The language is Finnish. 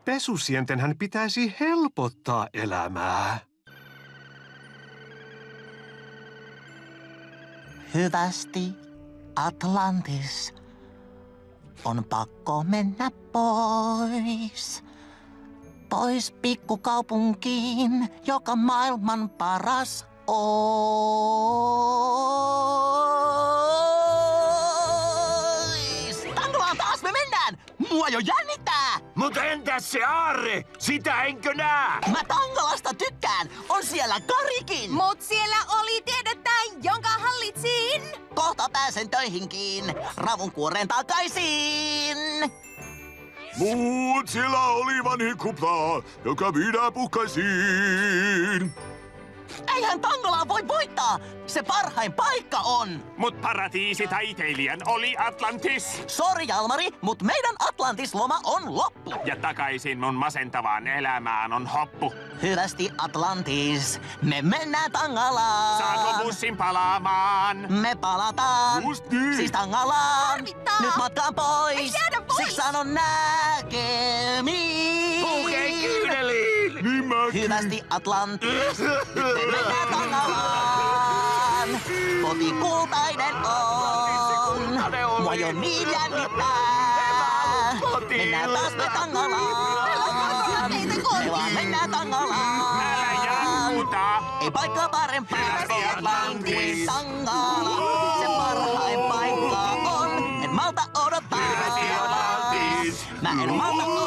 Pesusientenhän pitäisi helpottaa elämää. Hyvästi, Atlantis. On pakko mennä pois. Pois pikkukaupunkiin, joka maailman paras ois. Tangolaan taas me mennään! Mua jo jännittää! Mut entäs se aarre? Sitä enkö nää? Mä Tangolasta tykkään! On siellä Karikin! Mut siellä oli tiedettä, jonka hallitsin. Kohta pääsen töihinkin. Ravunkuoreen takaisin! Mut siellä oli vanhi kupla, joka minä puhkaisin. Eihän Tangolaa voi voittaa! Se parhain paikka on! Mut paratiisitaiteilijän oli Atlantis. Sori, Jalmari, mut meidän Atlantis-loma on loppu. Ja takaisin mun masentavaan elämään on hoppu. Hyvästi, Atlantis. Me mennään Tangalaan. Saatko bussin palaamaan? Me palataan. Just niin. Siis Tangalaan. Harmittaa. Nyt matkaan pois. Ei jäädä pois. Siksi sanon näkemiin. Pukee kyyneliin! Niin mäkin. Hyvästi, Atlantis. Nyt me mennään Tangalaan. Koti kultainen on. Mua jo niin jännittää. Mennään taas me Tangalaan. Me vaan mennään Tangalaan. Älä jarruta. Ei paikka parempaa. Hyvästi, Atlantis. Tangala. Se parhain paikka on. En malta odottaa. Hyvästi, Atlantis. Mä en malta odottaa.